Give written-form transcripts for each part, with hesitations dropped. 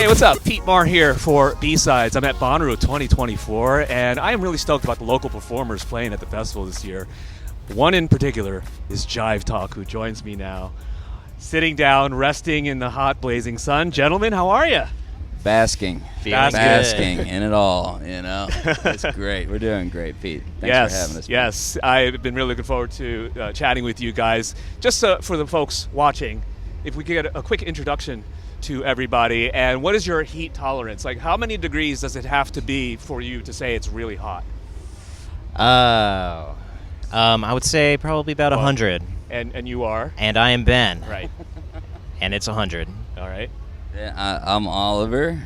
what's up? Pete Marr here for B-Sides. I'm at Bonnaroo 2024, and I am really stoked about the local performers playing at the festival this year. One in particular is Jive Talk, who joins me now. Sitting down, resting in the hot, blazing sun. Gentlemen, how are you? Basking in it all, you know. It's great. We're doing great, Pete. Thanks for having us. Yes, I've been really looking forward to chatting with you guys. Just for the folks watching, if we could get a quick introduction to everybody, and what is your heat tolerance? Like, how many degrees does it have to be for you to say it's really hot? I would say probably about 100. And you are? And I am Ben. Right. And it's 100. All right. Yeah, I'm Oliver,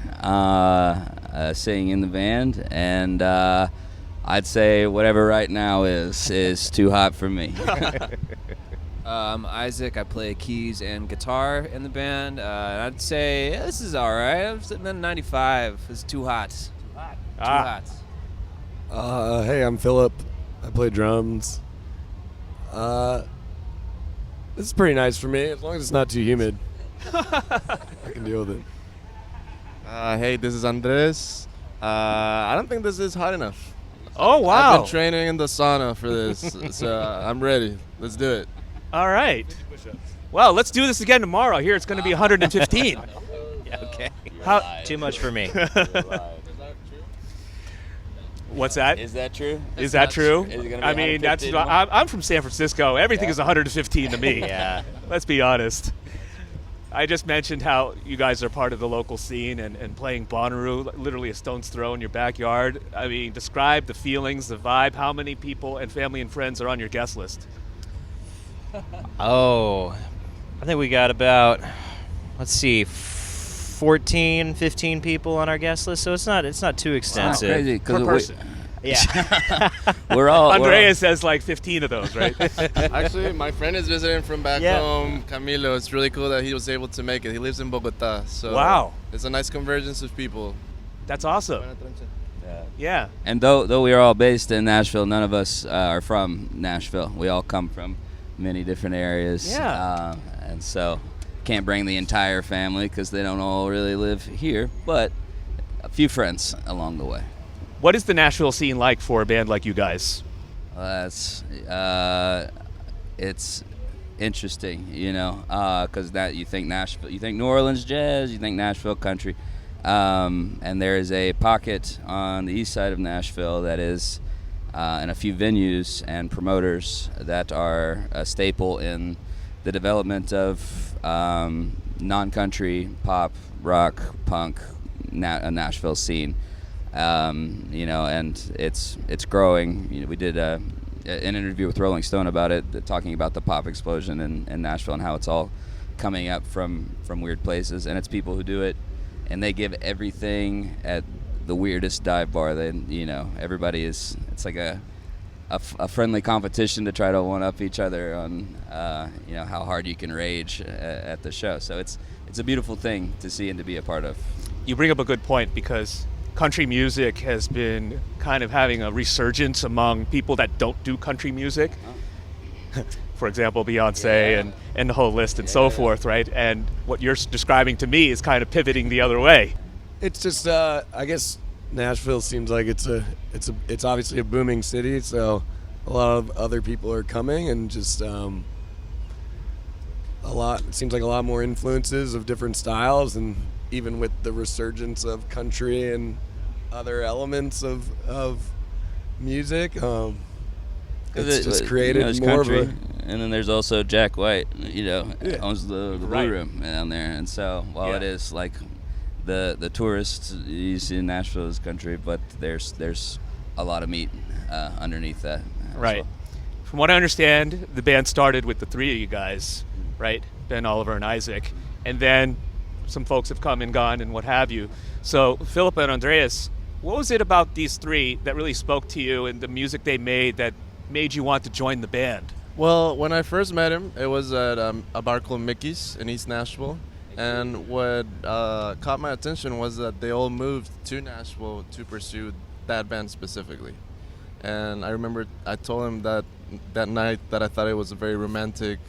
singing in the band, and I'd say whatever right now is too hot for me. I'm Isaac. I play keys and guitar in the band. I'd say this is all right. I'm sitting at 95. It's too hot. Too hot. Hey, I'm Philip. I play drums. This is pretty nice for me, as long as it's not too humid. I can deal with it. Hey, this is Andres. I don't think this is hot enough. Oh, wow. I've been training in the sauna for this, so I'm ready. Let's do it. All right. Well, let's do this again tomorrow. Here it's going to be 115. Yeah, okay. Too much for me. What's that? Is that true? Is that true? Is it gonna be I mean, 115 I'm from San Francisco. Everything is 115 to me. Yeah. Let's be honest. I just mentioned how you guys are part of the local scene and playing Bonnaroo, literally a stone's throw in your backyard. I mean, describe the feelings, the vibe. How many people and family and friends are on your guest list? Oh, I think we got about, 14, 15 people on our guest list, so it's not too extensive. It's crazy, Per person. Yeah. we're all Andreas has like 15 of those, right? Actually, my friend is visiting from back Yeah. home, Camilo. It's really cool that he was able to make it. He lives in Bogota, so Wow. it's a nice convergence of people. That's awesome. Yeah. And though we are all based in Nashville, none of us are from Nashville. We all come from many different areas. Yeah. And so can't bring the entire family because they don't all really live here, but a few friends along the way. What is the Nashville scene like for a band like you guys? It's interesting, you know, because that you think Nashville, you think New Orleans jazz, you think Nashville country, and there is a pocket on the east side of Nashville that is, and a few venues and promoters that are a staple in the development of non-country pop, rock, punk, Nashville scene. You know, and it's growing. You know, we did an interview with Rolling Stone about it, talking about the pop explosion in Nashville and how it's all coming up from weird places, and it's people who do it, and they give everything at the weirdest dive bar. Then, you know, everybody is. It's like a friendly competition to try to one up each other on you know, how hard you can rage at the show. So it's a beautiful thing to see and to be a part of. You bring up a good point, because country music has been kind of having a resurgence among people that don't do country music. For example, Beyonce and the whole list and so forth, right? And what you're describing to me is kind of pivoting the other way. It's just, I guess Nashville seems like it's obviously a booming city, so a lot of other people are coming, and just it seems like a lot more influences of different styles, and even with the resurgence of country and other elements of music, it's just created more country, of a... And then there's also Jack White, you know, owns the Blue Right. Room down there, and so while it is like the tourists you see in Nashville is country, but there's a lot of meat underneath that. Right. Well. From what I understand, the band started with the three of you guys, right? Ben, Oliver, and Isaac. And then some folks have come and gone and what have you. So, Philip and Andreas, what was it about these three that really spoke to you and the music they made that made you want to join the band? Well, when I first met him, it was at a bar called Mickey's in East Nashville. And what caught my attention was that they all moved to Nashville to pursue that band specifically. And I remember I told him that night that I thought it was a very romantic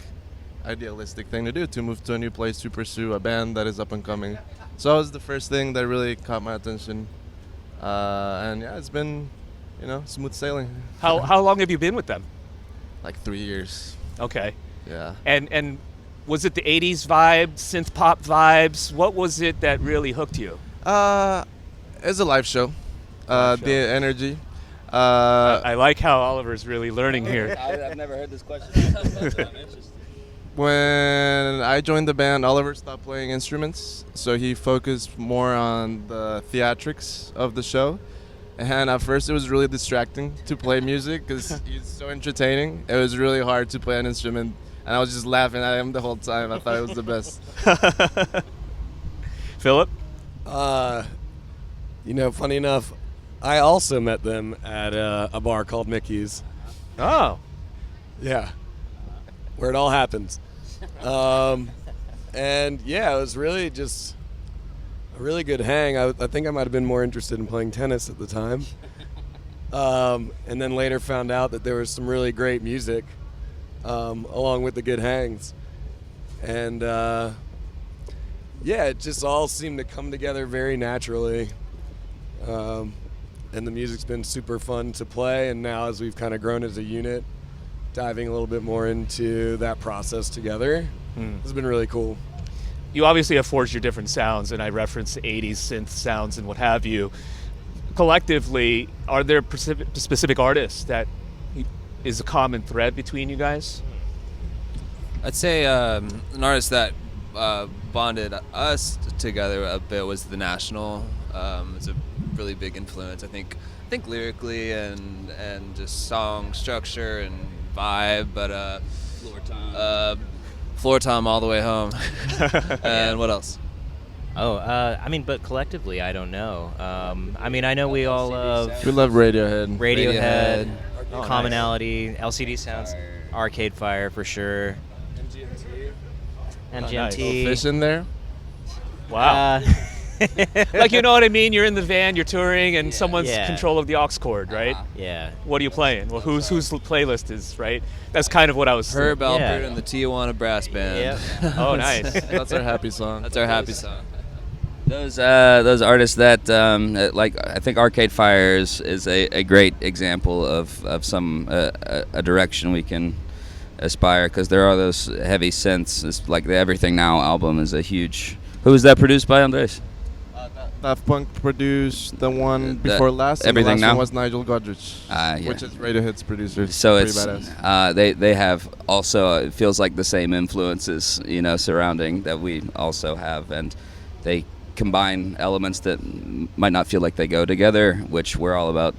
idealistic thing to do, to move to a new place to pursue a band that is up and coming. So that was the first thing that really caught my attention. And yeah, it's been, smooth sailing. How long have you been with them? Like 3 years. Okay. Yeah. And was it the 80s vibe, synth pop vibes? What was it that really hooked you? It's a live show. Live show. The energy. I like how Oliver's really learning here. I've never heard this question. I'm interested. When I joined the band, Oliver stopped playing instruments, so he focused more on the theatrics of the show. And at first it was really distracting to play music because he's so entertaining. It was really hard to play an instrument, and I was just laughing at him the whole time. I thought it was the best. Philip? Funny enough, I also met them at a bar called Mickey's. Oh. Yeah. Where it all happens. And yeah, it was really just a really good hang. I think I might have been more interested in playing tennis at the time. And then later found out that there was some really great music along with the good hangs. And yeah, it just all seemed to come together very naturally. And the music's been super fun to play. And now as we've kind of grown as a unit, diving a little bit more into that process together, it's been really cool. You obviously have forged your different sounds, and I referenced the 80s synth sounds and what have you. Collectively, are there specific artists that is a common thread between you guys? I'd say an artist that bonded us together a bit was The National. It's a really big influence, I think lyrically and just song structure and vibe, but Floor Tom all the way home. And what else? But collectively, I don't know. I know we all love We love Radiohead. Radiohead, Oh, Commonality, LCD Sounds, Arcade Fire for sure, MGMT. Fish in there. Wow. Like, you know what I mean? You're in the van, you're touring, and someone's Yeah. control of the aux cord, right? Yeah. What are you playing? Well, whose playlist is, right? That's kind of what I was Herb Yeah. Alpert and the Tijuana Brass Band. Yep. Oh, nice. That's our happy song. That's our happy song. Those artists that I think Arcade Fire is a great example of some a direction we can aspire, because there are those heavy synths. It's like the Everything Now album is a huge. Who was that produced by, Andres? Daft Punk produced the one The before last, and the Everything last Now? one was Nigel Godrich, Yeah. which is Radiohead's producer. So Pretty it's badass. they have also, it feels like the same influences, surrounding that we also have, and they combine elements that might not feel like they go together, which we're all about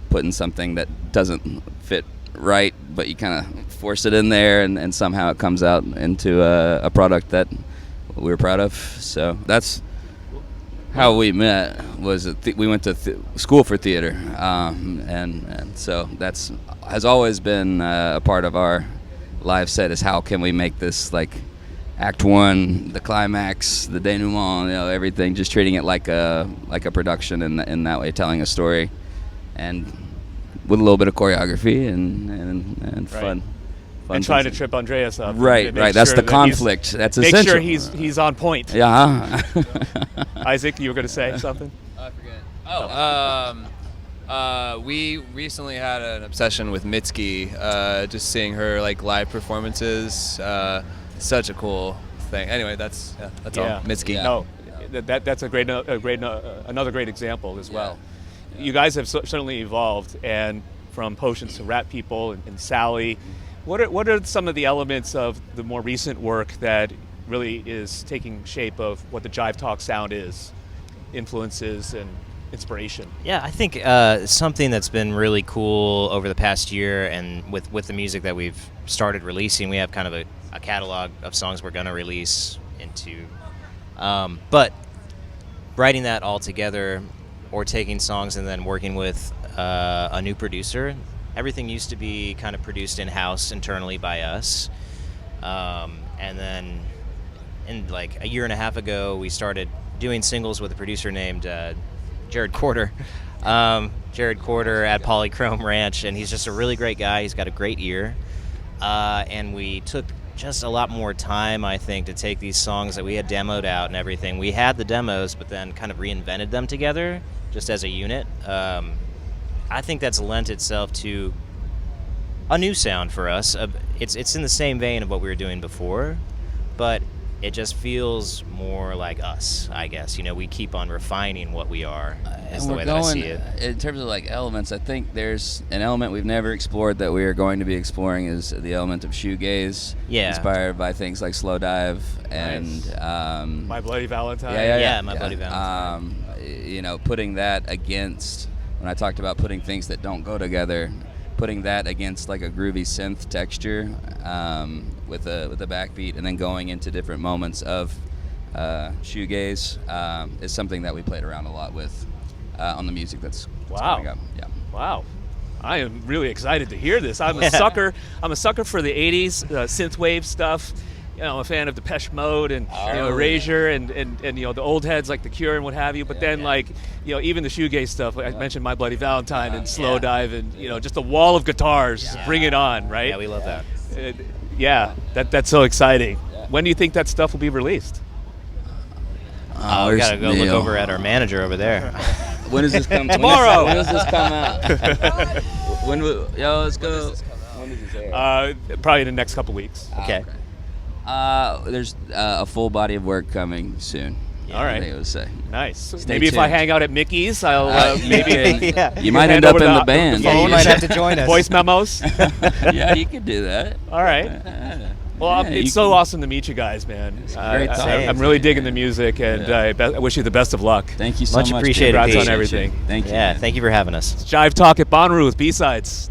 putting something that doesn't fit right, but you kind of force it in there, and somehow it comes out into a product that we're proud of. So that's how we met. We went to school for theater, and so that's has always been a part of our live set, is how can we make this like Act 1, the climax, the denouement, everything, just treating it like a production in that way, telling a story, and with a little bit of choreography and fun. And trying to trip Andreas up. Right. That's the conflict. That's make essential. Make sure he's on point. Yeah. Isaac, you were going to say something? I forget. We recently had an obsession with Mitski. Just seeing her like live performances. Such a cool thing. Anyway, that's all. Mitski. Yeah. No, that's another great example as well. You guys have certainly evolved, and from Potions to Rat People and Sally. What are some of the elements of the more recent work that really is taking shape of what the Jive Talk sound is, influences and inspiration? Yeah, I think something that's been really cool over the past year, and with the music that we've started releasing, we have kind of a catalog of songs we're going to release into. But writing that all together, or taking songs and then working with a new producer. Everything used to be kind of produced in-house internally by us. And then like a year and a half ago, we started doing singles with a producer named Jared Corder. Jared Corder at Polychrome Ranch, and he's just a really great guy. He's got a great ear. And we took just a lot more time, I think, to take these songs that we had demoed out and everything. We had the demos, but then kind of reinvented them together just as a unit. I think that's lent itself to a new sound for us. It's in the same vein of what we were doing before, but it just feels more like us, I guess. We keep on refining what we are, is the way that I see it. In terms of like elements, I think there's an element we've never explored that we are going to be exploring is the element of shoegaze, inspired by things like Slow Dive and My Bloody Valentine. Yeah, My Bloody Valentine. Putting that against, when I talked about putting things that don't go together, putting that against like a groovy synth texture with a backbeat, and then going into different moments of shoegaze is something that we played around a lot with on the music that's coming up. Yeah. Wow. I am really excited to hear this. I'm a sucker. I'm a sucker for the '80s synthwave stuff. I'm a fan of Depeche Mode and Erasure and the old heads like The Cure and what have you. But then even the shoegaze stuff. Like I mentioned My Bloody Valentine and Slow Dive and just a wall of guitars. Bring it on, right? Yeah, we love that. That's so exciting. When do you think that stuff will be released? We gotta go look over at our manager over there. When does this come? Tomorrow. When does this come out? Let's go. When does this air? Probably in the next couple weeks. Okay. There's a full body of work coming soon. All right. I think it would say. Nice. Stay Maybe tuned. if I hang out at Mickey's, I'll maybe. You might end up in the band. Yeah, you might have to join us. Voice memos. Yeah, you could do that. All right. Well, it's so awesome to meet you guys, man. Great time. I'm really digging the music, and I wish you the best of luck. Thank you so much. Much appreciated. Congrats Pete. on everything. Thank you. Yeah, thank you for having us. It's Jive Talk at Bonnaroo with B-Sides.